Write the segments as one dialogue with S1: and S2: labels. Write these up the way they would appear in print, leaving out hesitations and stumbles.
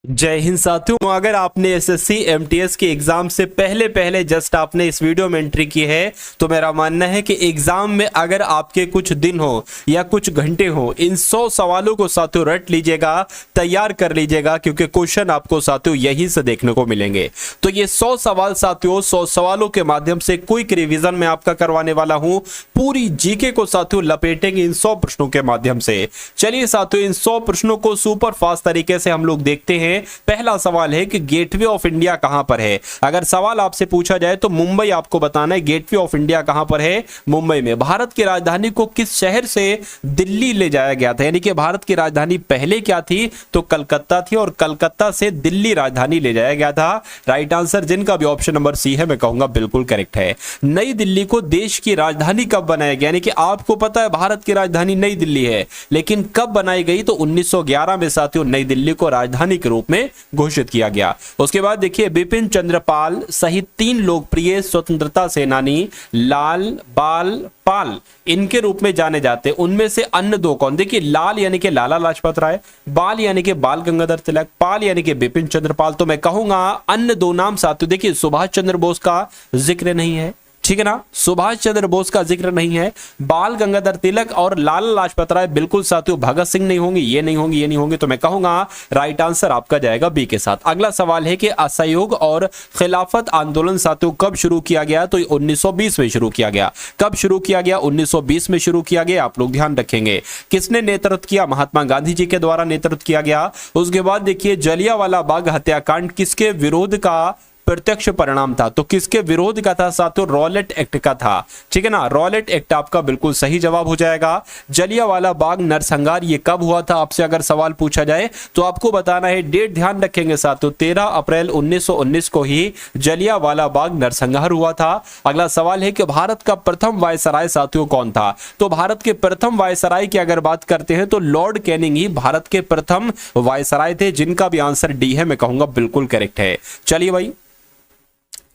S1: जय हिंद साथियों। अगर आपने एसएससी एमटीएस के एग्जाम से पहले पहले जस्ट आपने इस वीडियो में एंट्री की है तो मेरा मानना है कि एग्जाम में अगर आपके कुछ दिन हो या कुछ घंटे हो, इन 100 सवालों को साथियों रट लीजिएगा, तैयार कर लीजिएगा, क्योंकि क्वेश्चन आपको साथियों यहीं से देखने को मिलेंगे। तो ये 100 सवाल साथियों, 100 सवालों के माध्यम से क्विक रिवीजन में आपका करवाने वाला हूं। पूरी जीके को साथियों लपेटेंगे इन 100 प्रश्नों के माध्यम से। चलिए साथियों, इन 100 प्रश्नों को सुपर फास्ट तरीके से हम लोग देखते हैं। पहला सवाल है कि गेटवे ऑफ इंडिया कहां पर है। अगर सवाल आपसे पूछा जाए तो मुंबई आपको बताना है। गेटवे ऑफ इंडिया कहां पर है? मुंबई में। भारत की राजधानी को किस शहर से दिल्ली ले जाया गया था? यानी कि भारत की राजधानी पहले क्या थी? तो कलकत्ता थी, और कलकत्ता से दिल्ली राजधानी ले जाया गया था। राइट आंसर, जिनका भी ऑप्शन नंबर सी है, मैं कहूंगा बिल्कुल करेक्ट है। नई दिल्ली को देश की राजधानी कब बनाया गया? यानी कि आपको पता है भारत की राजधानी नई दिल्ली है, लेकिन कब बनाई गई? तो 1911 में साथियों नई दिल्ली को राजधानी के रूप में घोषित किया गया। उसके बाद देखिए, बिपिन चंद्र पाल सहित 3 लोकप्रिय स्वतंत्रता सेनानी लाल, बाल, पाल इनके रूप में जाने जाते हैं। उनमें से अन्य दो कौन? देखिए, लाल यानी कि लाला लाजपत राय, बाल यानी कि बाल गंगाधर तिलक, पाल यानी कि बिपिन चंद्र पाल। तो मैं कहूंगा अन्य दो नाम साथियों, देखिए सुभाष चंद्र बोस का जिक्र नहीं है, ठीक है ना, सुभाष चंद्र बोस का जिक्र नहीं है। बाल गंगाधर तिलक और लाला लाजपत राय बिल्कुल साथियों भगत सिंह नहीं होंगे, ये नहीं होंगे, ये नहीं होंगे। तो मैं कहूंगा राइट आंसर आपका जाएगा बी के साथ। अगला सवाल है कि असहयोग और खिलाफत आंदोलन साथियों कब शुरू किया गया? तो 1920 में शुरू किया गया। कब शुरू किया गया? 1920 में शुरू किया गया। आप लोग ध्यान रखेंगे। किसने नेतृत्व किया? महात्मा गांधी जी के द्वारा नेतृत्व किया गया। उसके बाद देखिए, जलियांवाला बाग हत्याकांड किसके विरोध का प्रत्यक्ष परिणाम था? तो किसके विरोध का था साथियों? रॉलेट एक्ट का था, ठीक है ना। रॉलेट एक्ट आपका बिल्कुल सही जवाब हो जाएगा। जलियांवाला बाग नरसंहार ये कब हुआ था? आपसे अगर सवाल पूछा जाए तो आपको बताना है, डेट ध्यान रखेंगे साथियों, 13 अप्रैल 1919 को ही जलियांवाला बाग नरसंहार हुआ था। अगला सवाल है कि भारत का प्रथम वायसराय साथियों कौन था? तो भारत के प्रथम वायसराय की अगर बात करते हैं तो लॉर्ड कैनिंग ही भारत के प्रथम वायसराय थे, जिनका भी आंसर डी है, मैं कहूंगा बिल्कुल करेक्ट है। चलिए भाई,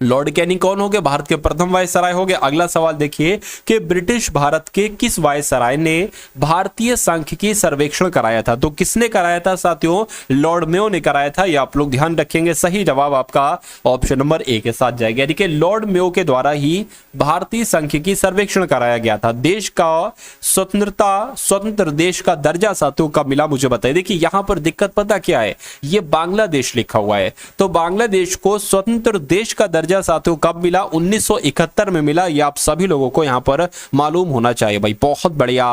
S1: लॉर्ड कैनिंग कौन हो गए? भारत के प्रथम वायसराय हो गए। अगला सवाल देखिए कि ब्रिटिश भारत के किस वायसराय ने भारतीय सांख्यिकी सर्वेक्षण कराया था? तो किसने कराया था साथियों? लॉर्ड मेयो ने कराया था। ये आप लोग ध्यान रखेंगे। सही जवाब आपका ऑप्शन नंबर ए के साथ जाएगा, यानी कि लॉर्ड मेयो के द्वारा ही भारतीय सांख्यिकी सर्वेक्षण कराया गया था। देश का स्वतंत्र देश का दर्जा साथियों कब मिला? मुझे बताइए। देखिए यहां पर दिक्कत पता क्या है, ये बांग्लादेश लिखा हुआ है, तो बांग्लादेश को स्वतंत्र देश का दर्जा साथियों कब मिला? 1971 में मिला। ये आप सभी लोगों को यहां पर मालूम होना चाहिए भाई। बहुत बढ़िया,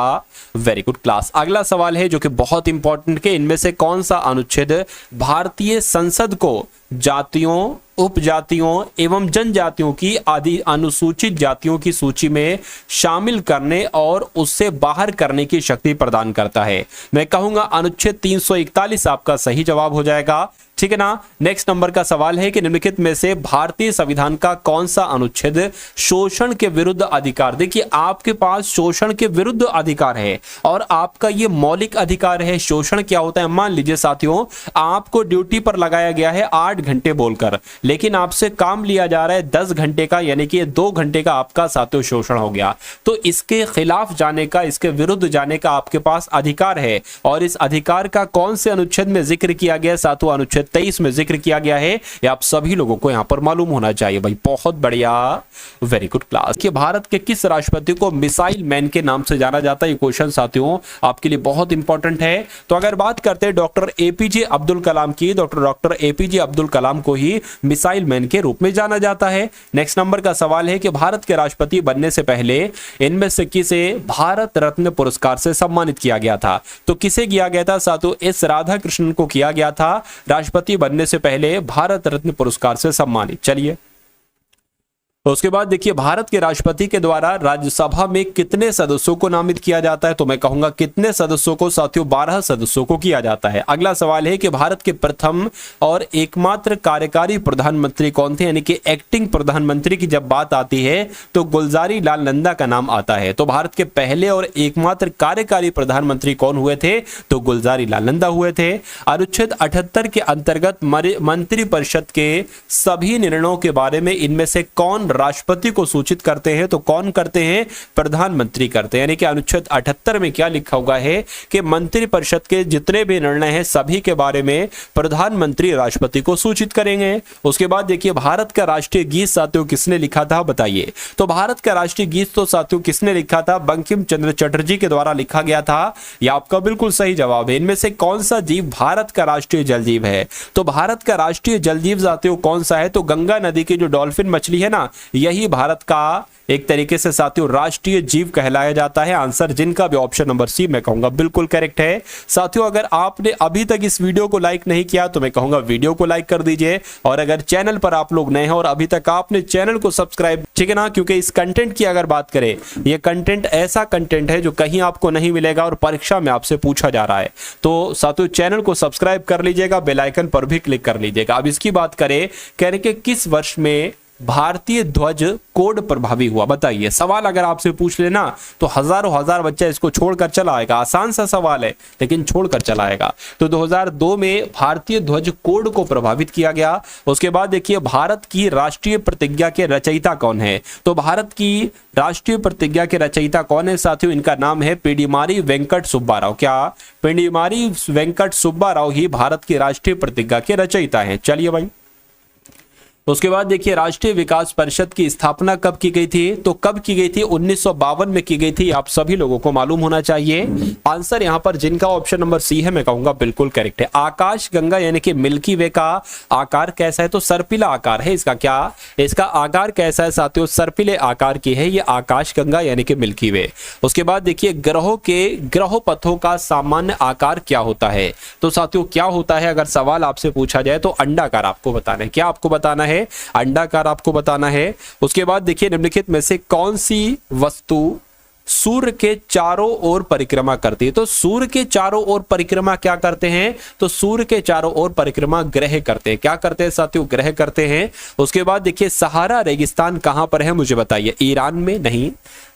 S1: वेरी गुड क्लास। अगला सवाल है जो कि बहुत इंपॉर्टेंट के, इनमें से कौन सा अनुच्छेद भारतीय संसद को जातियों, उपजातियों एवं जनजातियों की आदि अनुसूचित जातियों की सूची में शामिल करने और उससे बाहर करने की शक्ति प्रदान करता है? मैं कहूंगा अनुच्छेद 341 आपका सही जवाब हो जाएगा, ठीक है ना। नेक्स्ट नंबर का सवाल है कि निम्नलिखित में से भारतीय संविधान का कौन सा अनुच्छेद शोषण के विरुद्ध अधिकार? देखिए आपके पास शोषण के विरुद्ध अधिकार है और आपका ये मौलिक अधिकार है। शोषण क्या होता है? मान लीजिए साथियों, आपको ड्यूटी पर लगाया गया है 8 घंटे बोलकर, लेकिन आपसे काम लिया जा रहा है 10 घंटे का, यानी कि 2 घंटे का आपका साथियों शोषण हो गया। तो इसके खिलाफ जाने का, इसके विरुद्ध जाने का आपके पास अधिकार है। और इस अधिकार का कौन से अनुच्छेद में जिक्र किया गया साथियों? अनुच्छेद 23 में जिक्र किया गया है। ये आप सभी लोगों को यहां पर मालूम होना चाहिए भाई। बहुत बढ़िया, वेरी गुड क्लास। कि भारत के किस राष्ट्रपति को मिसाइल मैन के नाम से जाना जाता है? ये क्वेश्चन साथियों आपके लिए बहुत इंपॉर्टेंट है। तो अगर बात करते हैं डॉक्टर एपीजे अब्दुल कलाम की, डॉक्टर एपीजे अब्दुल कलाम को ही मिसाइल मैन के रूप में जाना जाता है। नेक्स्ट नंबर का सवाल है कि भारत के राष्ट्रपति बनने से पहले इनमें से किसे भारत रत्न पुरस्कार से सम्मानित किया गया था? तो किसे किया गया था साथियों? एस राधा कृष्णन को किया गया था राष्ट्रपति बनने से पहले भारत रत्न पुरस्कार से सम्मानित। चलिए, तो उसके बाद देखिए, भारत के राष्ट्रपति के द्वारा राज्यसभा में कितने सदस्यों को नामित किया जाता है? तो मैं कहूंगा कितने सदस्यों को साथियों? 12 सदस्यों को किया जाता है। अगला सवाल है कि भारत के प्रथम और एकमात्र कार्यकारी प्रधानमंत्री कौन थे? यानी कि एक्टिंग प्रधानमंत्री की जब बात आती है तो गुलजारी लाल नंदा का नाम आता है। तो भारत के पहले और एकमात्र कार्यकारी प्रधानमंत्री कौन हुए थे? तो गुलजारी लाल नंदा हुए थे। अनुच्छेद 78 के अंतर्गत मंत्रिपरिषद के सभी निर्णयों के बारे में इनमें से कौन राष्ट्रपति को सूचित करते हैं तो कौन करते हैं? प्रधानमंत्री करते हैं। यानी कि अनुच्छेद 78 में क्या लिखा हुआ है कि मंत्रिपरिषद के जितने भी निर्णय हैं सभी के बारे में प्रधानमंत्री राष्ट्रपति को सूचित करेंगे। उसके बाद देखिए भारत का राष्ट्रीय गीत साथियों किसने लिखा था बताइए। तो भारत का राष्ट्रीय गीत तो साथियों किसने लिखा था? बंकिम चंद्र चटर्जी के द्वारा लिखा गया था। यह आपका बिल्कुल सही जवाब है। इनमें से कौन सा जीव भारत का राष्ट्रीय जल जीव है? तो भारत का राष्ट्रीय जल जीव साथियों कौन सा है? तो गंगा नदी की जो डॉल्फिन मछली है ना, यही भारत का एक तरीके से साथियों राष्ट्रीय जीव कहलाया जाता है। आंसर जिनका भी ऑप्शन नंबर सी मैं कहूंगा बिल्कुल करेक्ट है। साथियों अगर आपने अभी तक इस वीडियो को लाइक नहीं किया तो मैं कहूंगा वीडियो को लाइक कर दीजिए, और अगर चैनल पर आप लोग नए हैं और अभी तक आपने चैनल को सब्सक्राइब, ठीक है ना, क्योंकि इस कंटेंट की अगर बात करें, ये कंटेंट ऐसा कंटेंट है जो कहीं आपको नहीं मिलेगा और परीक्षा में आपसे पूछा जा रहा है। तो साथियों चैनल को सब्सक्राइब कर लीजिएगा, बेल आइकन पर भी क्लिक कर लीजिएगा। अब इसकी बात करें, कह रहे कि किस वर्ष में भारतीय ध्वज कोड प्रभावी हुआ बताइए। सवाल अगर आपसे पूछ लेना तो हजारों हजार बच्चा इसको छोड़कर चला आएगा। आसान सा सवाल है लेकिन छोड़कर चला आएगा। तो 2002 में भारतीय ध्वज कोड को प्रभावित किया गया। उसके बाद देखिए भारत की राष्ट्रीय प्रतिज्ञा के रचयिता कौन है? तो भारत की राष्ट्रीय प्रतिज्ञा के रचयिता कौन है साथियों? इनका नाम है पिडिमारी वेंकट सुब्बा राव। क्या? पिडिमारी वेंकट सुब्बा राव ही भारत की राष्ट्रीय प्रतिज्ञा के रचयिता है। चलिए भाई, उसके बाद देखिए राष्ट्रीय विकास परिषद की स्थापना कब की गई थी? तो कब की गई थी? 1952 में की गई थी। आप सभी लोगों को मालूम होना चाहिए। आंसर यहां पर जिनका ऑप्शन नंबर सी है मैं कहूंगा बिल्कुल करेक्ट है। आकाश गंगा यानी कि मिल्की वे का आकार कैसा है? तो सर्पिला आकार है इसका। क्या इसका आकार कैसा है साथियों? सर्पिले आकार की है ये आकाश गंगा यानी कि मिल्की वे। उसके बाद देखिए ग्रहों के ग्रह पथों का सामान्य आकार क्या होता है? तो साथियों क्या होता है अगर सवाल आपसे पूछा जाए तो अंडाकार आपको बताना है। क्या आपको बताना है? अंडाकार आपको बताना है। उसके बाद देखिए निम्नलिखित में से कौन सी वस्तु सूर्य के चारों ओर परिक्रमा करती है? तो सूर्य के चारों ओर परिक्रमा क्या करते हैं? तो सूर्य के चारों ओर परिक्रमा ग्रह करते हैं। क्या करते हैं साथियों? ग्रह करते हैं। उसके बाद देखिए सहारा रेगिस्तान कहां पर है मुझे बताइए। ईरान में नहीं,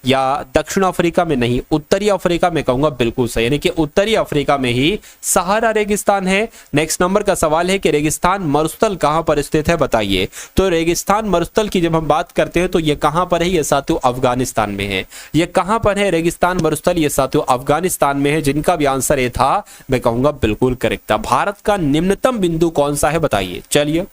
S1: या दक्षिण अफ्रीका में नहीं, उत्तरी अफ्रीका में कहूंगा बिल्कुल सही, यानी कि उत्तरी अफ्रीका में ही सहारा रेगिस्तान है। नेक्स्ट नंबर का सवाल है कि रेगिस्तान मरुस्थल कहां पर स्थित है बताइए। तो रेगिस्तान मरुस्थल की जब हम बात करते हैं तो ये कहां पर है? ये साथियों अफगानिस्तान में है। ये कहां पर है रेगिस्तान मरुस्थल? ये साथियों अफगानिस्तान में है। जिनका भी आंसर ये था मैं कहूंगा बिल्कुल करेक्ट था। भारत का निम्नतम बिंदु कौन सा है बताइए। चलिए,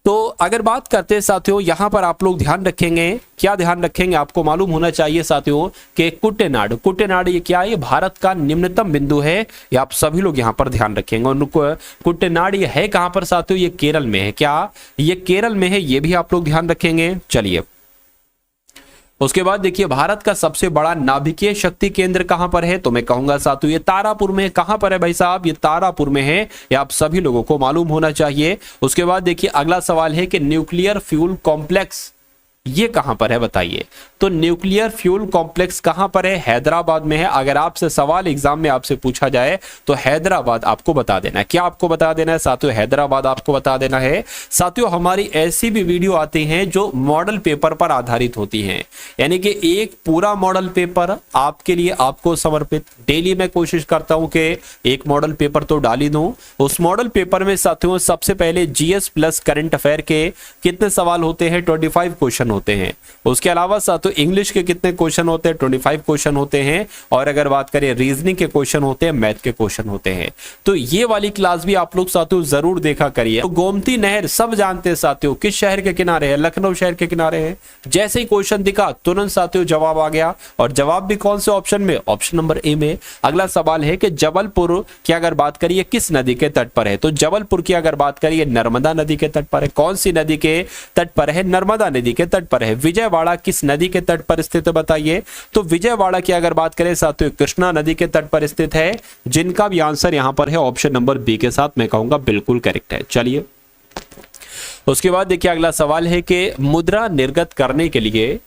S1: तो अगर बात करते हैं साथियों यहां पर आप लोग ध्यान रखेंगे, क्या ध्यान रखेंगे? आपको मालूम होना चाहिए साथियों कि कुट्टेनाड, कुट्टेनाड ये क्या है? ये भारत का निम्नतम बिंदु है। ये आप सभी लोग यहां पर ध्यान रखेंगे। और कुट्टेनाड ये है कहां पर साथियों? ये केरल में है। क्या ये केरल में है? ये भी आप लोग ध्यान रखेंगे। चलिए, उसके बाद देखिए भारत का सबसे बड़ा नाभिकीय शक्ति केंद्र कहां पर है? तो मैं कहूंगा साथियों ये तारापुर में है। कहां पर है भाई साहब? ये तारापुर में है। ये आप सभी लोगों को मालूम होना चाहिए। उसके बाद देखिए अगला सवाल है कि न्यूक्लियर फ्यूल कॉम्प्लेक्स ये कहां पर है बताइए। तो न्यूक्लियर फ्यूल कॉम्प्लेक्स कहां पर है? हैदराबाद में है। अगर आपसे सवाल एग्जाम में आपसे पूछा जाए तो हैदराबाद आपको बता देना है। क्या आपको बता देना है साथियों? हैदराबाद आपको बता देना है। साथियों हमारी ऐसी भी वीडियो आती हैं जो मॉडल पेपर पर आधारित होती हैं, यानी कि एक पूरा मॉडल पेपर आपके लिए आपको समर्पित। डेली मैं कोशिश करता हूं कि एक मॉडल पेपर तो डाल ही दूं। उस मॉडल पेपर में साथियों सबसे पहले जीएस प्लस करंट अफेयर के कितने सवाल होते हैं? 25 क्वेश्चन होते हैं। उसके अलावा साथियों इंग्लिश के कितने क्वेश्चन होते हैं? 25 क्वेश्चन होते हैं। और अगर बात करें रीजनिंग के क्वेश्चन होते हैं, मैथ के क्वेश्चन होते हैं। तो ये वाली क्लास भी आप लोग साथियों जरूर देखा करिए। तो गोमती नहर सब जानते हैं साथियों किस शहर के किनारे है? लखनऊ शहर के किनारे है। जैसे ही क्वेश्चन दिखा तुरंत साथियों जवाब आ गया। और जवाब भी कौन से ऑप्शन में? ऑप्शन नंबर ए में। अगला सवाल है कि जबलपुर की अगर बात करिए किस नदी के तट पर है? तो जबलपुर की अगर बात करिए नर्मदा नदी के तट पर है। कौन सी नदी के तट पर है? नर्मदा नदी के तट पर है। विजयवाड़ा किस नदी के तट पर स्थित है बताइए। तो विजयवाड़ा की अगर बात करें साथियों कृष्णा नदी के तट पर स्थित है। जिनका भी आंसर यहां पर है ऑप्शन नंबर बी के साथ मैं कहूंगा बिल्कुल करेक्ट है। चलिए, उसके बाद देखिए अगला सवाल है कि मुद्रा निर्गत करने के लिए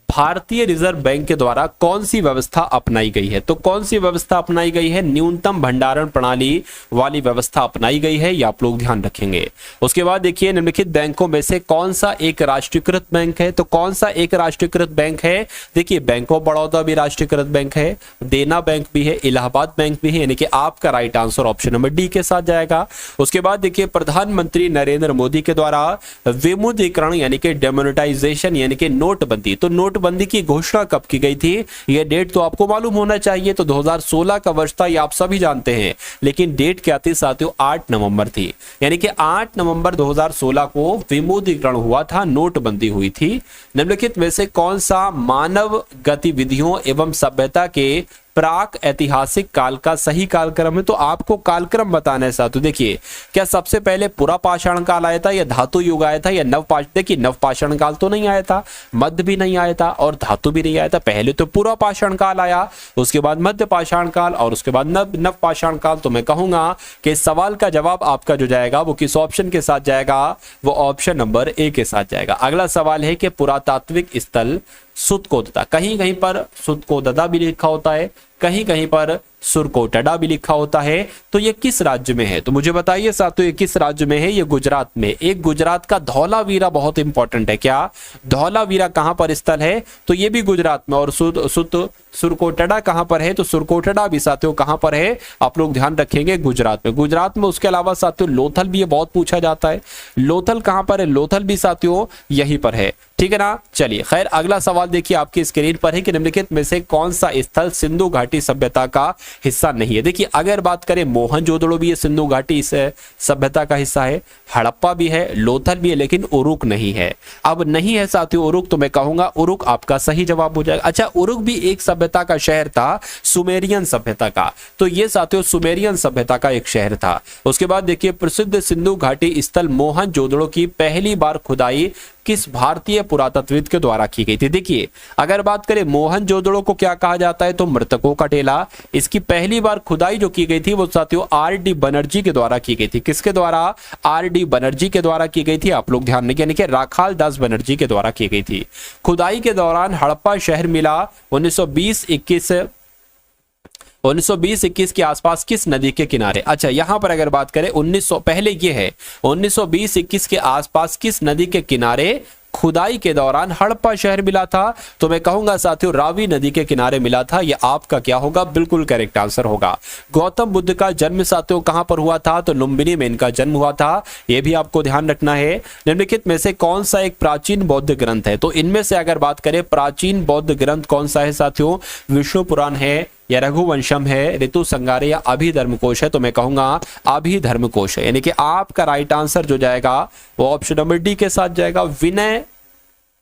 S1: भारतीय रिजर्व बैंक के द्वारा कौन सी व्यवस्था अपनाई गई है? तो कौन सी व्यवस्था अपनाई गई है? न्यूनतम भंडारण प्रणाली वाली व्यवस्था अपनाई गई है, ये आप लोग ध्यान रखेंगे। उसके बाद देखिए निम्नलिखित बैंकों में से कौन सा एक राष्ट्रीयकृत बैंक है? तो कौन सा एक राष्ट्रीयकृत बैंक है? देखिए बैंक ऑफ बड़ौदा भी राष्ट्रीयकृत बैंक है, देना बैंक भी है, इलाहाबाद बैंक भी है, यानी कि आपका right answer option number D के साथ जाएगा। उसके बाद देखिए प्रधानमंत्री नरेंद्र मोदी के द्वारा विमुद्रीकरण यानी कि डेमोनेटाइजेशन यानी कि नोटबंदी, तो नोटबंदी की घोषणा कब की गई थी? यह डेट तो आपको मालूम होना चाहिए, तो 2016 का वर्ष था, ये आप सभी जानते हैं, लेकिन डेट क्या थी साथियों? 8 नवंबर थी, यानी कि 8 नवंबर 2016 को विमुद्रीकरण हुआ था, नोटबंदी हुई थी। निम्नलिखित में से कौन सा मानव गतिविधियों एवं सभ्यता के प्राक ऐतिहासिक काल का सही कालक्रम है? तो आपको कालक्रम बताना है साथियों। देखिए क्या सबसे पहले पुरा पाषाण काल आया था, या धातु युग आया था, या देखिए नव पाषाण काल तो नहीं आया था, मध्य भी नहीं आया था और धातु भी नहीं आया था। पहले तो पुरा पाषाण काल आया, उसके बाद मध्य पाषाण काल और उसके बाद नव पाषाण काल। तो मैं कहूंगा कि इस सवाल का जवाब आपका जो जाएगा वो किस ऑप्शन के साथ जाएगा? वो ऑप्शन नंबर ए के साथ जाएगा। अगला सवाल है कि पुरातात्विक स्थल सुतकोटदा, कहीं कहीं पर सुतकोटदा भी लिखा होता है, कहीं कहीं पर सुरकोटड़ा भी लिखा होता है, तो ये किस राज्य में है? तो मुझे बताइए साथियों ये किस राज्य में है? ये गुजरात में। एक गुजरात का धौलावीरा बहुत इंपॉर्टेंट है। क्या धौलावीरा कहां पर स्थल है? तो ये भी गुजरात में। और सुरकोटड़ा कहां पर है? तो सुरकोटड़ा भी साथियों कहां पर है? आप लोग ध्यान रखेंगे गुजरात में। गुजरात में उसके अलावा साथियों लोथल भी ये बहुत पूछा जाता है, लोथल कहां पर है? लोथल भी साथियों यहीं पर है, ठीक है ना। चलिए खैर अगला सवाल देखिए आपकी स्क्रीन पर है कि निम्नलिखित में से कौन सा स्थल सिंधु घाटी सभ्यता का हिस्सा नहीं है? देखिए अगर बात करें मोहनजोदड़ो भी ये सिंधु घाटी सभ्यता का हिस्सा है, हड़प्पा भी है, लोथल भी है, लेकिन उरुक नहीं है। अब नहीं है साथियों उरुक, तो मैं कहूंगा उरुक आपका सही जवाब हो जाएगा। अच्छा उरुक भी एक सभ्यता का शहर था, सुमेरियन सभ्यता का, तो ये साथियों सुमेरियन सभ्यता का एक शहर था। उसके बाद देखिए प्रसिद्ध सिंधु घाटी स्थल मोहनजोदड़ो की पहली बार खुदाई किस भारतीय पुरातत्वविद के द्वारा की गई थी? देखिए अगर बात करें मोहनजोदड़ो को क्या कहा जाता है? तो मृतकों का टेला। इसकी पहली बार खुदाई जो की गई थी वो साथियों आर.डी. बनर्जी के द्वारा की गई थी। किसके द्वारा? आर.डी. बनर्जी के द्वारा की गई थी। आप लोग ध्यान रखिए, यानी कि राखाल दास बनर्जी के द्वारा की गई थी। खुदाई के दौरान हड़प्पा शहर मिला 1920-21 के आसपास किस नदी के किनारे? अच्छा यहां पर अगर बात करें 1900 पहले ये है 1920-21 के आसपास किस नदी के किनारे खुदाई के दौरान हड़प्पा शहर मिला था? तो मैं कहूंगा साथियों रावी नदी के किनारे मिला था। यह आपका क्या होगा? बिल्कुल करेक्ट आंसर होगा। गौतम बुद्ध का जन्म साथियों कहां पर हुआ था? तो लुम्बिनी में इनका जन्म हुआ था, यह भी आपको ध्यान रखना है। निम्नलिखित में से कौन सा एक प्राचीन बौद्ध ग्रंथ है? तो इनमें से अगर बात करें प्राचीन बौद्ध ग्रंथ कौन सा है साथियों? विष्णु पुराण है, या रघुवंशम है, ऋतु संगारे, या अभिधर्मकोश है? तो मैं कहूंगा अभिधर्मकोश है, यानी कि आपका राइट आंसर जो जाएगा वो ऑप्शन नंबर डी के साथ जाएगा। विनय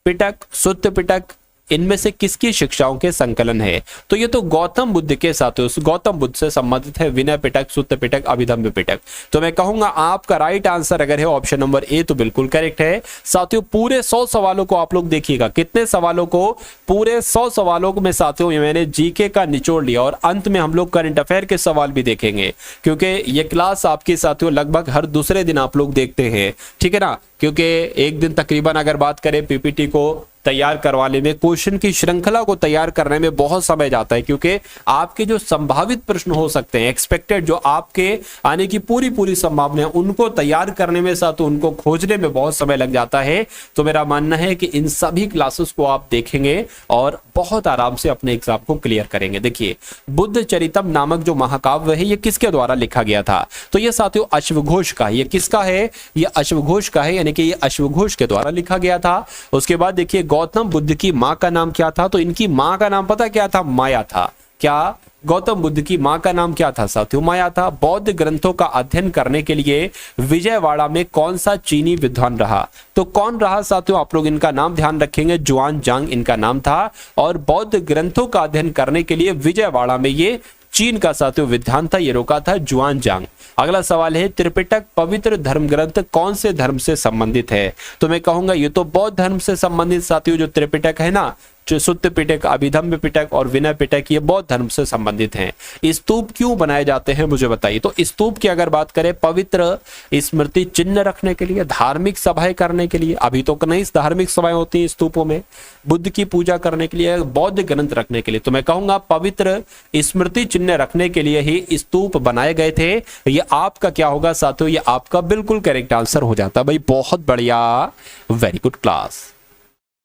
S1: पिटक, सुत्त पिटक, इनमें से किसकी शिक्षाओं के संकलन है? तो ये तो गौतम बुद्ध के साथ गौतम बुद्ध से संबंधित है, विनय पिटक, सुत्त पिटक, अभिधम्म पिटक। तो मैं कहूंगा आपका राइट आंसर अगर है ऑप्शन नंबर ए तो बिल्कुल करेक्ट है। साथियों पूरे 100 सवालों को आप लोग देखिएगा, कितने सवालों को? पूरे 100 सवालों में साथियों मैंने जीके का निचोड़ लिया और अंत में हम लोग करंट अफेयर के सवाल भी देखेंगे, क्योंकि ये क्लास आपके साथियों लगभग हर दूसरे दिन आप लोग देखते हैं, ठीक है ना। क्योंकि एक दिन तकरीबन अगर बात करें पीपीटी को तैयार करवाने में, क्वेश्चन की श्रृंखला को तैयार करने में बहुत समय जाता है, क्योंकि आपके जो संभावित प्रश्न हो सकते हैं, एक्सपेक्टेड जो आपके आने की पूरी संभावना है, उनको तैयार करने में साथ उनको खोजने में बहुत समय लग जाता है। तो मेरा मानना है कि इन सभी क्लासेस को आप देखेंगे और बहुत आराम से अपने एग्जाम को क्लियर करेंगे। देखिए बुद्ध चरितम नामक जो महाकाव्य है ये किसके द्वारा लिखा गया था? तो ये साथियों अश्वघोष का, ये किसका है? ये अश्वघोष का है, यानी कि ये अश्वघोष के द्वारा लिखा गया था। उसके बाद देखिए गौतम बुद्ध की मां का नाम क्या था? तो इनकी मां का नाम पता क्या था? माया था। क्या गौतम बुद्ध की मां का नाम क्या था साथियों? माया था। बौद्ध ग्रंथों का अध्ययन करने के लिए विजयवाड़ा में कौन सा चीनी विद्वान रहा? तो कौन रहा साथियों? आप लोग इनका नाम ध्यान रखेंगे, जुआन जांग इनका नाम था। और बौद्ध ग्रंथों का अध्ययन करने के लिए विजयवाड़ा में ये चीन का साथियों विद्वान था, ये रोका था जुआन जांग। अगला सवाल है त्रिपिटक पवित्र धर्म ग्रंथ कौन से धर्म से संबंधित है? तो मैं कहूंगा ये तो बौद्ध धर्म से संबंधित साथियों जो त्रिपिटक है ना, जो सुत्त पिटक, अभिधम्म पिटक और विनय पिटक, ये बौद्ध धर्म से संबंधित हैं। स्तूप क्यों बनाए जाते हैं मुझे बताइए। तो स्तूप की अगर बात करें पवित्र स्मृति चिन्ह रखने के लिए, धार्मिक सभाएं करने के लिए, अभी तो नई धार्मिक सभाएं होती हैं स्तूपों में, बुद्ध की पूजा करने के लिए, बौद्ध ग्रंथ रखने के लिए। तो मैं कहूंगा पवित्र स्मृति चिन्ह रखने के लिए ही स्तूप बनाए गए थे। ये आपका क्या होगा साथियों, ये आपका बिल्कुल करेक्ट आंसर हो जाता है भाई। बहुत बढ़िया, वेरी गुड क्लास।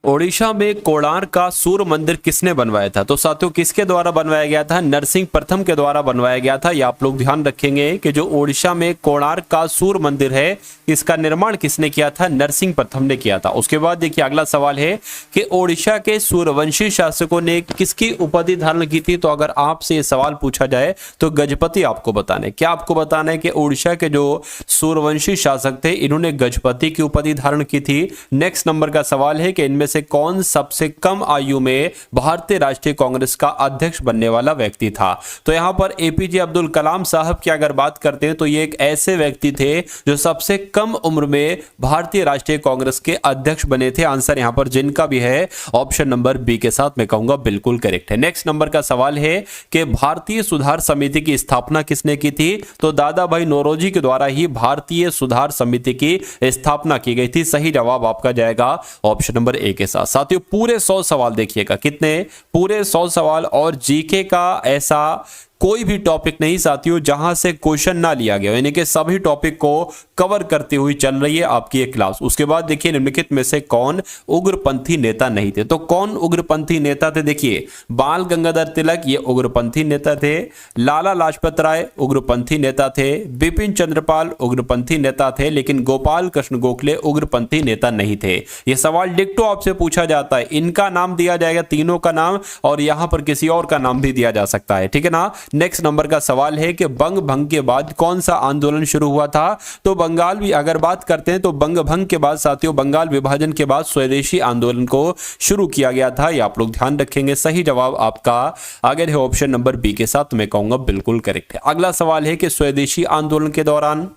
S1: ओडिशा में कोणार्क का सूर्य मंदिर किसने बनवाया था? तो साथियों किसके द्वारा बनवाया गया था? नरसिंह प्रथम के द्वारा बनवाया गया था। ये आप लोग ध्यान रखेंगे कि जो ओडिशा में कोणार्क का सूर्य मंदिर है, इसका निर्माण किसने किया था? नरसिंह प्रथम ने किया था। उसके बाद देखिए अगला सवाल है कि ओडिशा के सूर्यवंशी शासकों ने किसकी उपाधि धारण की थी? तो अगर आपसे ये सवाल पूछा जाए तो गजपति आपको बताना है। क्या आपको बताना है कि ओडिशा के जो सूर्यवंशी शासक थे, इन्होंने गजपति की उपाधि धारण की थी। नेक्स्ट नंबर का सवाल है कि इनमें से कौन सबसे कम आयु में भारतीय राष्ट्रीय कांग्रेस का अध्यक्ष बनने वाला व्यक्ति था? तो यहां पर एपीजे अब्दुल कलाम साहब की अगर बात करते हैं तो ये एक ऐसे व्यक्ति थे जो सबसे कम उम्र में भारतीय राष्ट्रीय कांग्रेस के अध्यक्ष बने थे। आंसर यहां पर जिनका भी है ऑप्शन नंबर बी के साथ मैं कहूंगा बिल्कुल करेक्ट है। नेक्स्ट नंबर का सवाल है कि भारतीय सुधार समिति की स्थापना किसने की थी? तो दादा भाई नौरोजी के द्वारा ही भारतीय सुधार समिति की स्थापना की गई थी। सही जवाब आपका जाएगा ऑप्शन नंबर ए के साथ। साथियों पूरे 100 सवाल देखिएगा, कितने? पूरे 100 सवाल। और जीके का ऐसा कोई भी टॉपिक नहीं साथियों जहां से क्वेश्चन ना लिया गया, यानी कि सभी टॉपिक को कवर करते हुए चल रही है आपकी ये क्लास। उसके बाद देखिए निम्नलिखित में से कौन उग्रपंथी नेता नहीं थे? तो कौन उग्रपंथी नेता थे? देखिए बाल गंगाधर तिलक ये उग्रपंथी नेता थे, लाला लाजपत राय उग्रपंथी नेता थे, बिपिन चंद्रपाल उग्रपंथी नेता थे, लेकिन गोपाल कृष्ण गोखले उग्रपंथी नेता नहीं थे। यह सवाल डिक्टो आपसे पूछा जाता है, इनका नाम दिया जाएगा, तीनों का नाम, और यहां पर किसी और का नाम भी दिया जा सकता है, ठीक है ना। नेक्स्ट नंबर का सवाल है कि बंग भंग के बाद कौन सा आंदोलन शुरू हुआ था? तो बंगाल भी अगर बात करते हैं तो बंग भंग के बाद साथियों, बंगाल विभाजन के बाद स्वदेशी आंदोलन को शुरू किया गया था। ये आप लोग ध्यान रखेंगे। सही जवाब आपका अगर है ऑप्शन नंबर बी के साथ, मैं कहूंगा बिल्कुल करेक्ट है। अगला सवाल है कि स्वदेशी आंदोलन के दौरान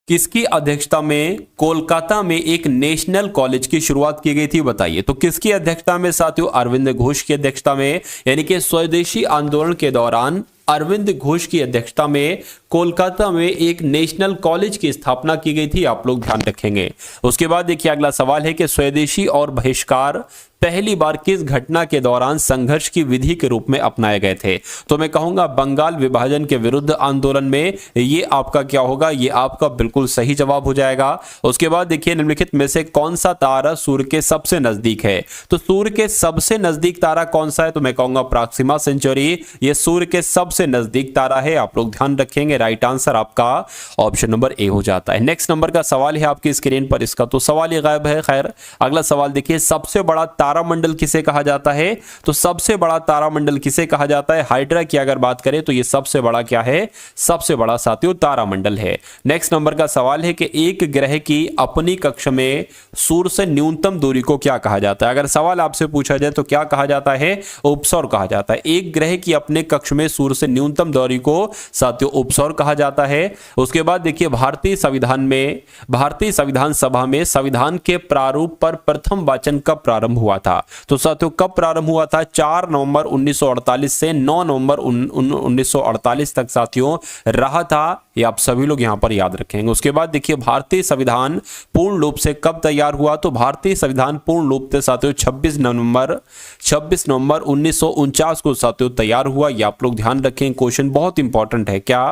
S1: किसकी अध्यक्षता में कोलकाता में एक नेशनल कॉलेज की शुरुआत की गई थी? बताइए। तो किसकी अध्यक्षता में साथियों? अरविंद घोष की अध्यक्षता में। यानी कि स्वदेशी आंदोलन के दौरान अरविंद घोष की अध्यक्षता में कोलकाता में एक नेशनल कॉलेज की स्थापना की गई थी। आप लोग ध्यान रखेंगे। उसके बाद देखिए अगला सवाल है कि स्वदेशी और बहिष्कार पहली बार किस घटना के दौरान संघर्ष की विधि के रूप में अपनाए गए थे? तो मैं कहूंगा बंगाल विभाजन के विरुद्ध आंदोलन में। ये आपका क्या होगा? ये आपका बिल्कुल सही जवाब हो जाएगा। उसके बाद देखिए निम्नलिखित में से कौन सा तारा सूर्य के सबसे नजदीक है? तो सूर्य के सबसे नजदीक तारा कौन सा है? तो मैं कहूंगा प्रॉक्सिमा सेंचुरी। ये सूर्य के सबसे नजदीक तारा है। आप लोग ध्यान रखेंगे। राइट आंसर आपका ऑप्शन नंबर ए हो जाता है। नेक्स्ट नंबर का सवाल है आपकी स्क्रीन पर, इसका तो सवाल ही गायब है। खैर अगला सवाल देखिए, सबसे बड़ा तारामंडल किसे कहा जाता है? तो सबसे बड़ा तारामंडल किसे कहा जाता है? हाइड्रा की अगर बात करें तो ये सबसे बड़ा क्या है? सबसे बड़ा साथियों तारामंडल है। नेक्स्ट नंबर का सवाल है कि एक ग्रह की अपनी कक्ष में सूर्य से न्यूनतम दूरी को क्या कहा जाता है? अगर सवाल आपसे पूछा जाए तो क्या कहा जाता है? उपसौर कहा जाता है। एक ग्रह की अपने कक्ष में सूर्य से न्यूनतम दूरी को साथियों उपसौर कहा जाता है। उसके बाद देखिए भारतीय संविधान में, भारतीय संविधान सभा में संविधान के प्रारूप पर प्रथम वाचन कब प्रारंभ हुआ था? तो साथियों कब प्रारंभ हुआ था? 4 नवंबर 1948 से 9 नवंबर 1948 तक साथियों रहा था। ये आप सभी लोग यहां पर याद रखेंगे। उसके बाद देखिए भारतीय संविधान पूर्ण रूप से कब तैयार हुआ? तो भारतीय संविधान पूर्ण रूप से साथियों 26 नवंबर 1949 को साथियों तैयार हुआ। ये आप लोग ध्यान रखें। क्वेश्चन बहुत इंपॉर्टेंट है। क्या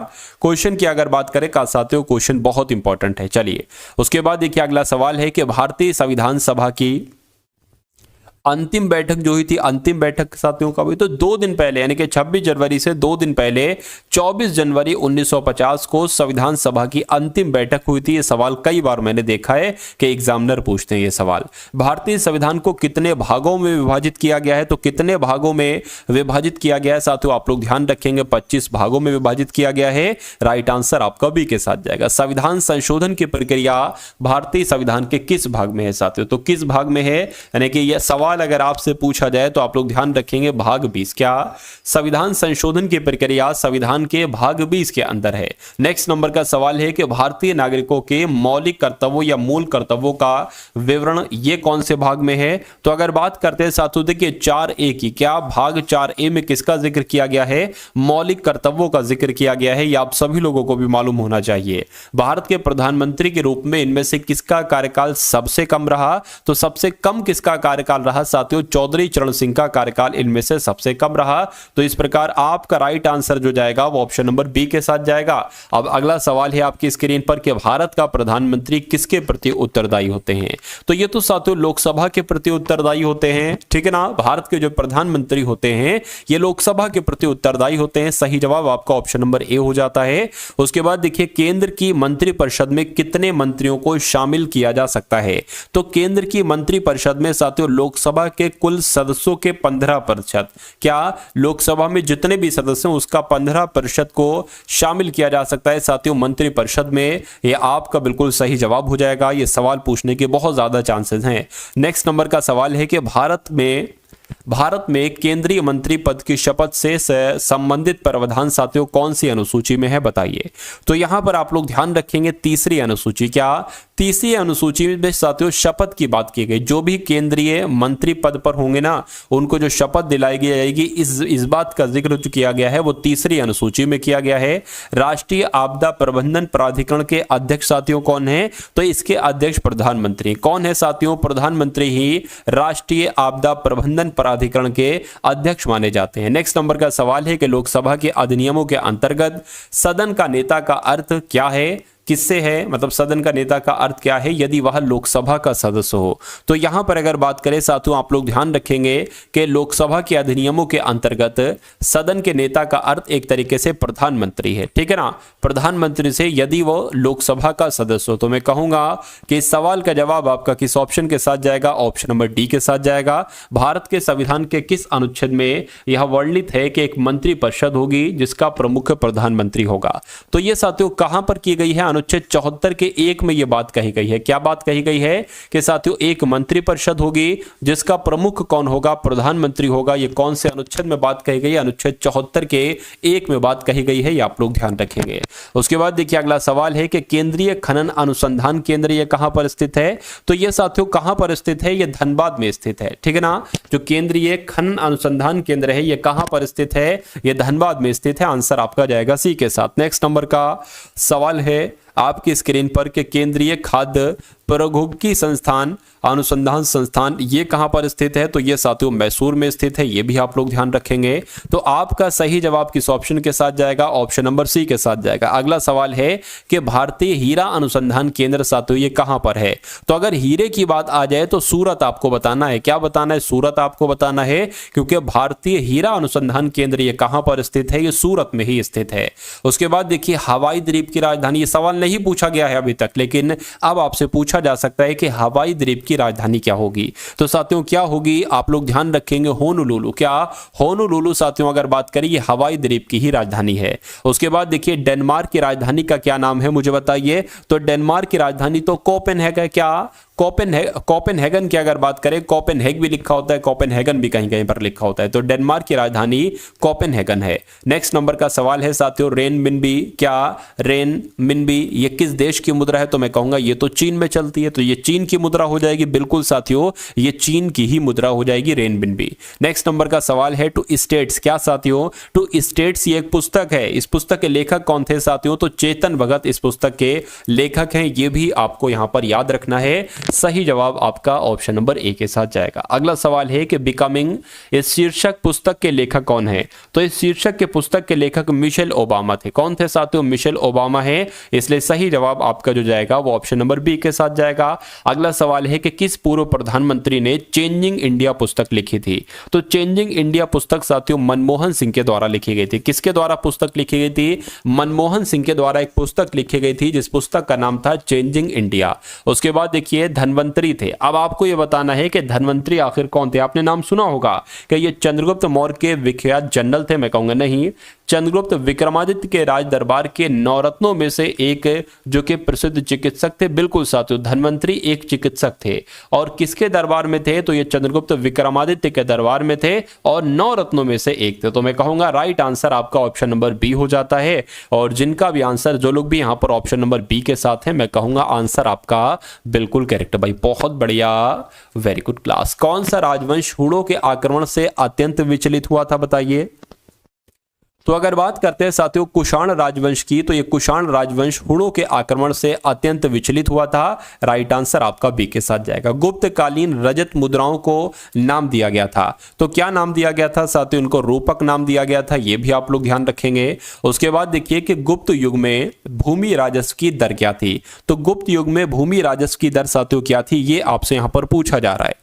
S1: क्वेश्चन की अगर बात करें का साथियों, क्वेश्चन बहुत इंपॉर्टेंट है। चलिए उसके बाद देखिए अगला सवाल है कि भारतीय संविधान सभा की अंतिम बैठक जो हुई थी, अंतिम बैठक साथियों का हुई तो 2 दिन पहले, यानी कि 26 जनवरी से 2 दिन पहले 24 जनवरी 1950 को संविधान सभा की अंतिम बैठक हुई थी। ये सवाल कई बार मैंने देखा है कि एग्जामिनर पूछते हैं ये सवाल। भारतीय संविधान को कितने भागों में विभाजित किया गया है? तो कितने भागों में विभाजित किया गया है साथियों? आप लोग ध्यान रखेंगे 25 भागों में विभाजित किया गया है। राइट आंसर आपका बी के साथ जाएगा। संविधान संशोधन की प्रक्रिया भारतीय संविधान के किस भाग में है साथियों? तो किस भाग में है? यानी कि यह सवाल सवाल अगर आपसे पूछा जाए तो आप लोग ध्यान रखेंगे भाग 20, क्या संविधान संशोधन की प्रक्रिया संविधान के भाग 20 के अंदर है। नेक्स्ट नंबर का सवाल है कि भारतीय नागरिकों के मौलिक कर्तव्यों या मूल कर्तव्यों का विवरण ये कौन से भाग में है। तो अगर बात करते हैं साथियों देखिए 4A की, क्या भाग 4A में किसका जिक्र किया गया है, मौलिक कर्तव्यों का जिक्र किया गया है। यह आप सभी लोगों को भी मालूम होना चाहिए। भारत के प्रधानमंत्री के रूप में इनमें से किसका कार्यकाल सबसे कम रहा, तो सबसे कम किसका कार्यकाल रहा साथियों, चौधरी चरण सिंह का कार्यकाल इनमें से सबसे कम रहा। तो इस प्रकार आपका राइट आंसर जो जाएगा वो ऑप्शन नंबर बी के साथ जाएगा। अब अगला सवाल है आपकी स्क्रीन पर कि भारत का प्रधानमंत्री किसके प्रति उत्तरदायी होते हैं। तो ये तो साथियों लोकसभा के प्रति उत्तरदायी होते हैं, ठीक है ना। भारत के जो प्रधानमंत्री होते हैं ये लोकसभा के प्रति उत्तरदायी होते हैं। सही जवाब आपका ऑप्शन नंबर ए हो जाता है। उसके बाद देखिए केंद्र की मंत्रिपरिषद में कितने मंत्रियों को शामिल किया जा सकता है। तो केंद्र की मंत्रिपरिषद में साथियों लोकसभा के कुल सदस्यों के 15%, क्या लोकसभा में जितने भी सदस्य हैं उसका 15% को शामिल किया जा सकता है साथियों मंत्रिपरिषद में। यह आपका बिल्कुल सही जवाब हो जाएगा। यह सवाल पूछने के बहुत ज्यादा चांसेस हैं। नेक्स्ट नंबर का सवाल है कि भारत में केंद्रीय मंत्री पद की शपथ से संबंधित प्रावधान साथियों कौन सी अनुसूची में है, बताइए। तो यहां पर आप लोग ध्यान रखेंगे तीसरी अनुसूची, क्या तीसरी अनुसूची में साथियों शपथ की बात की गई। जो भी केंद्रीय मंत्री पद पर होंगे ना उनको जो शपथ दिलाई जाएगी इस बात का जिक्र जो किया गया है वो तीसरी अनुसूची में किया गया है। राष्ट्रीय आपदा प्रबंधन प्राधिकरण के अध्यक्ष साथियों कौन है, तो इसके अध्यक्ष प्रधानमंत्री कौन है साथियों, प्रधानमंत्री ही राष्ट्रीय आपदा प्रबंधन प्राधिकरण के अध्यक्ष माने जाते हैं। नेक्स्ट नंबर का सवाल है कि लोकसभा के अधिनियमों के अंतर्गत सदन का नेता का अर्थ क्या है, किससे है, मतलब सदन का नेता का अर्थ क्या है यदि वह लोकसभा का सदस्य हो। तो यहां पर अगर बात करें साथियों आप लोग ध्यान रखेंगे कि लोकसभा के अधिनियमों के अंतर्गत सदन के नेता का अर्थ एक तरीके से प्रधानमंत्री है, ठीक है ना। प्रधानमंत्री से यदि वो लोकसभा का सदस्य हो तो मैं कहूंगा कि इस सवाल का जवाब आपका किस ऑप्शन के साथ जाएगा, ऑप्शन नंबर डी के साथ जाएगा। भारत के संविधान के किस अनुच्छेद में यह वर्णित है कि एक मंत्रिपरिषद होगी जिसका प्रमुख प्रधानमंत्री होगा। तो यह साथियों कहां पर की गई है, अनुच्छेद 74 के 1 में यह बात कही गई है। क्या बात कही गई है कि साथियों एक मंत्रिपरिषद होगी जिसका प्रमुख कौन होगा, प्रधानमंत्री होगा। यह कौन से अनुच्छेद में बात कही गई है, अनुच्छेद 74 के 1 में बात कही गई है, यह आप लोग ध्यान रखेंगे। उसके बाद देखिए अगला सवाल है कि केंद्रीय खनन अनुसंधान केंद्र यह कहां पर स्थित है। तो यह साथियों कहां पर स्थित है, यह धनबाद में स्थित है, ठीक है ना। जो केंद्रीय खनन अनुसंधान केंद्र है यह कहां पर स्थित है, यह धनबाद में स्थित है। आंसर आपका जाएगा सी के साथ। नेक्स्ट नंबर का सवाल है आपकी स्क्रीन पर कि केंद्रीय खाद्य प्रौद्योगिकी संस्थान अनुसंधान संस्थान ये कहां पर स्थित है। तो ये साथियों मैसूर में स्थित है, ये भी आप लोग ध्यान रखेंगे। तो आपका सही जवाब किस ऑप्शन के साथ जाएगा, ऑप्शन नंबर सी के साथ जाएगा। अगला सवाल है कि भारतीय हीरा अनुसंधान केंद्र साथियों ये कहां पर है। तो अगर हीरे की बात आ जाए तो सूरत आपको बताना है। क्या बताना है, सूरत आपको बताना है, क्योंकि भारतीय हीरा अनुसंधान केंद्र ये कहां पर स्थित है, ये सूरत में ही स्थित है। उसके बाद देखिए हवाई द्वीप की राजधानी, ये सवाल नहीं पूछा गया है अभी तक, लेकिन अब आपसे पूछा जा सकता है कि हवाई द्वीप की राजधानी क्या होगी। तो साथियों क्या होगी, आप लोग ध्यान रखेंगे होनोलुलु। क्या होनोलुलु साथियों अगर बात करें ये हवाई द्वीप की ही राजधानी है। उसके बाद देखिए डेनमार्क की राजधानी का क्या नाम है मुझे बताइए। तो डेनमार्क की राजधानी तो कोपेनहेगन है। क्या कोपेनहेगन की अगर बात करें, कोपेनहेग भी लिखा होता है, कोपेनहेगन भी कहीं कहीं पर लिखा होता है। तो डेनमार्क की राजधानी कोपेनहेगन है। नेक्स्ट नंबर का सवाल है साथियों रेनमिनबी। क्या रेनमिनबी ये किस देश की मुद्रा है। तो मैं कहूंगा ये तो चीन में चलती है, तो ये चीन की मुद्रा हो जाएगी। बिल्कुल साथियों ये चीन की ही मुद्रा हो जाएगी रेनमिनबी। नेक्स्ट नंबर का सवाल है टू स्टेट्स। क्या साथियों टू स्टेट्स ये एक पुस्तक है, इस पुस्तक के लेखक कौन थे साथियों। तो चेतन भगत इस पुस्तक के लेखक हैं, ये भी आपको यहां पर याद रखना है। सही जवाब आपका ऑप्शन नंबर ए के साथ जाएगा। अगला सवाल है कि बिकमिंग इस शीर्षक पुस्तक के लेखक कौन है। तो इस शीर्षक के पुस्तक के लेखक मिशेल ओबामा थे। कौन थे साथियों, मिशेल ओबामा है, इसलिए सही जवाब आपका जो जाएगा वो ऑप्शन नंबर बी के साथ जाएगा। अगला सवाल है कि किस पूर्व प्रधानमंत्री ने चेंजिंग इंडिया पुस्तक लिखी थी। तो चेंजिंग इंडिया पुस्तक साथियों मनमोहन सिंह के द्वारा लिखी गई थी। किसके द्वारा पुस्तक लिखी गई थी, मनमोहन सिंह के द्वारा एक पुस्तक लिखी गई थी जिस पुस्तक का नाम था चेंजिंग इंडिया। उसके बाद देखिए धनवंतरी थे। अब आपको यह बताना है कि धनवंतरी आखिर कौन थे। आपने नाम सुना होगा कि ये चंद्रगुप्त मौर्य के विख्यात जनरल थे। मैं कहूंगा नहीं, चंद्रगुप्त विक्रमादित्य के राज दरबार के नवरत्नों में से एक जो कि प्रसिद्ध चिकित्सक थे, बिल्कुल साथियों, धन्वंतरी एक चिकित्सक थे। और किसके दरबार में थे? तो ये चंद्रगुप्त विक्रमादित्य के दरबार में थे और नवरत्नों में से एक थे। तो मैं कहूंगा राइट आंसर आपका ऑप्शन नंबर बी हो जाता है। और जिनका भी आंसर, जो लोग भी यहां पर ऑप्शन नंबर बी के साथ हैं, मैं कहूंगा आंसर आपका बिल्कुल करेक्ट भाई, बहुत बढ़िया, वेरी गुड क्लास। कौन सा राजवंश हुणों के आक्रमण से अत्यंत विचलित हुआ था, बताइए। तो अगर बात करते हैं साथियों कुषाण राजवंश की, तो ये कुषाण राजवंश हुणों के आक्रमण से अत्यंत विचलित हुआ था। राइट आंसर आपका बी के साथ जाएगा। गुप्तकालीन रजत मुद्राओं को नाम दिया गया था, तो क्या नाम दिया गया था साथियों? इनको रूपक नाम दिया गया था, ये भी आप लोग ध्यान रखेंगे। उसके बाद देखिए कि गुप्त युग में भूमि राजस्व की दर क्या थी। तो गुप्त युग में भूमि राजस्व की दर साथियों क्या थी, ये आपसे यहां पर पूछा जा रहा है।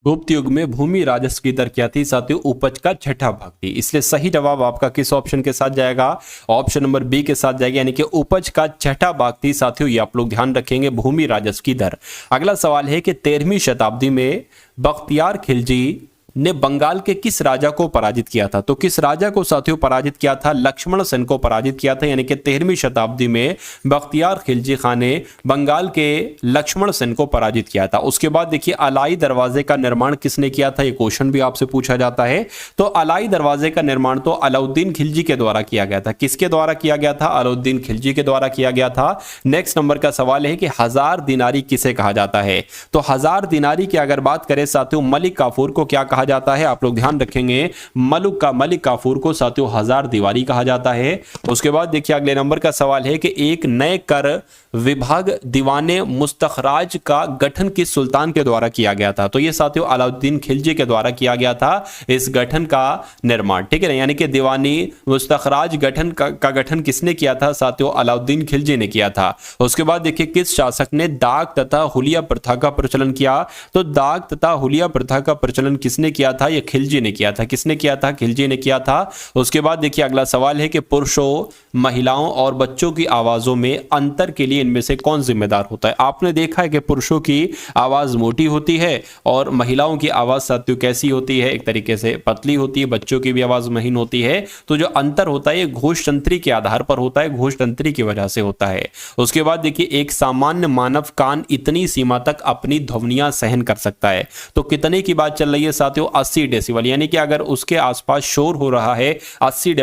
S1: गुप्त युग में भूमि राजस्व की दर क्या थी साथियों? उपज का छठा भाग थी। इसलिए सही जवाब आपका किस ऑप्शन के साथ जाएगा? ऑप्शन नंबर बी के साथ जाएगा, यानी कि उपज का छठा भाग थी साथियों, ये आप लोग ध्यान रखेंगे, भूमि राजस्व की दर। अगला सवाल है कि 13वीं शताब्दी में बख्तियार खिलजी ने बंगाल के किस राजा को पराजित किया था? तो किस राजा को साथियों पराजित किया था? लक्ष्मण सेन को पराजित किया था, यानी कि 13वीं शताब्दी में बख्तियार खिलजी खान ने बंगाल के लक्ष्मण सेन को पराजित किया था। उसके बाद देखिए अलाई दरवाजे का निर्माण किसने किया था? ये क्वेश्चन भी आपसे पूछा जाता है। तो अलाई दरवाजे का निर्माण तो अलाउद्दीन खिलजी के द्वारा किया गया था। किसके द्वारा किया गया था? अलाउद्दीन खिलजी के द्वारा किया गया था। नेक्स्ट नंबर का सवाल है कि 1000 दिनारी किसे कहा जाता है? तो 1000 दिनारी की अगर बात करें साथियों, मलिक काफूर को क्या कहा जाता है? आप लोग ध्यान रखेंगे, मलिक काफूर को साथियों 1000 दीवारी कहा जाता है। उसके बाद देखिए अगले नंबर का सवाल है कि एक नए कर विभाग दीवाने मुस्तखराज का गठन किस सुल्तान के द्वारा किया गया था? तो ये साथियों अलाउद्दीन खिलजी के द्वारा किया गया था इस गठन का निर्माण, ठीक है ना। यानी कि दीवानी मुस्तखराज गठन का गठन किसने किया था साथियों? अलाउद्दीन खिलजी ने किया था। उसके बाद देखिए किस शासक ने दाग तथा हुलिया प्रथा का प्रचलन किया? तो दाग तथा हुलिया प्रथा का प्रचलन किसने किया था? ये खिलजी ने किया था। किसने किया था? खिलजी ने किया था। उसके बाद देखिए अगला सवाल है कि पुरुषों, महिलाओं और बच्चों की आवाजों में अंतर के लिए इनमें से कौन जिम्मेदार होता है? आपने देखा है कि पुरुषों की आवाज मोटी होती है और महिलाओं की आवाज साथियों कैसी होती है? एक तरीके से पतली होती है, बच्चों की भी आवाज महीन होती है। तो जो अंतर होता है ये घोषतंत्री के आधार पर होता है, घोषतंत्री की वजह से होता है। उसके बाद देखिए एक सामान्य मानव कान इतनी सीमा तक अपनी ध्वनियां सहन कर सकता है, तो कितने की बात चल रही है साथियों? 80 डेसिबल। यानी कि अगर उसके आसपास शोर हो रहा है 80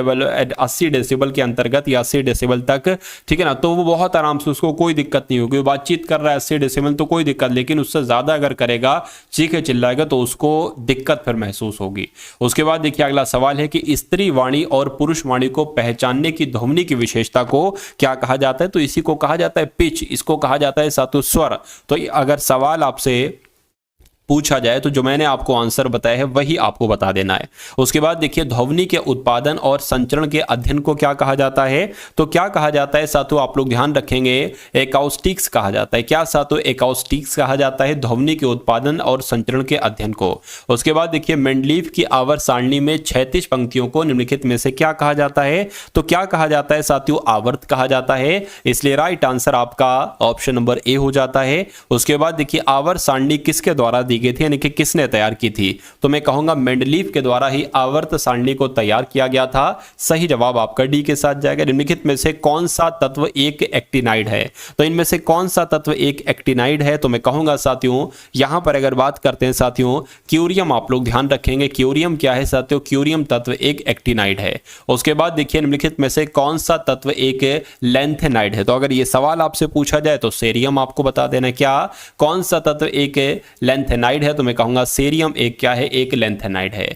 S1: डेसिबल के अंतर्गत या 80 डेसिबल तक, ठीक है ना, तो वो बहुत आराम से, उसको कोई दिक्कत नहीं होगी। बातचीत कर रहा है 80 डेसिबल तो कोई दिक्कत, लेकिन उससे ज्यादा अगर करेगा, चीखे चिल्लाएगा, तो उसको दिक्कत फिर महसूस होगी। उसके बाद देखिए अगला सवाल है कि स्त्री वाणी और पुरुष वाणी को पहचानने की ध्वनि की विशेषता को क्या कहा जाता है? तो इसी को कहा जाता है पिच, इसको कहा जाता है साथियों स्वर। तो अगर सवाल आपसे पूछा जाए तो जो मैंने आपको आंसर बताया है वही आपको बता देना है। उसके बाद देखिए ध्वनि के उत्पादन और संचरण के अध्ययन को क्या कहा जाता है? तो क्या कहा जाता है साथियों? आप लोग ध्यान रखेंगे, एकॉस्टिक्स कहा जाता है। क्या साथियों? एकॉस्टिक्स कहा जाता है ध्वनि के उत्पादन और संचरण के अध्ययन को। उसके बाद देखिए मेंडलीफ की आवर्त सारणी में 36 पंक्तियों को निम्नलिखित में से क्या कहा जाता है? तो क्या कहा जाता है साथियों? आवर्त कहा जाता है। इसलिए राइट आंसर आपका ऑप्शन नंबर ए हो जाता है। उसके बाद देखिए आवर्त सारणी किसके द्वारा दी गई थी, यानी कि किसने तैयार की थी? तो मैं कहूंगा मेंडलीफ के द्वारा ही आवर्त सारणी को तैयार किया गया था। सही जवाब आपका डी के साथ जाएगा। निम्नलिखित में से कौन सा तत्व एक एक्टिनाइड है? तो इनमें से कौन सा तत्व एक एक्टिनाइड है? तो मैं कहूंगा साथियों यहां पर अगर बात करते हैं साथियों क्यूरियम, आप लोग ध्यान रखेंगे क्यूरियम क्या है साथियों? क्यूरियम तत्व एक एक्टिनाइड है। उसके बाद देखिए निम्नलिखित में से कौन सा तत्व एक लैंथेनाइड है? तो अगर ये सवाल आपसे पूछा जाए तो सेरियम आपको बता देना। क्या कौन सा तत्व एक लैंथेनाइड है? तो मैं कहूंगा सेरियम एक क्या है? एक लैंथेनाइड है।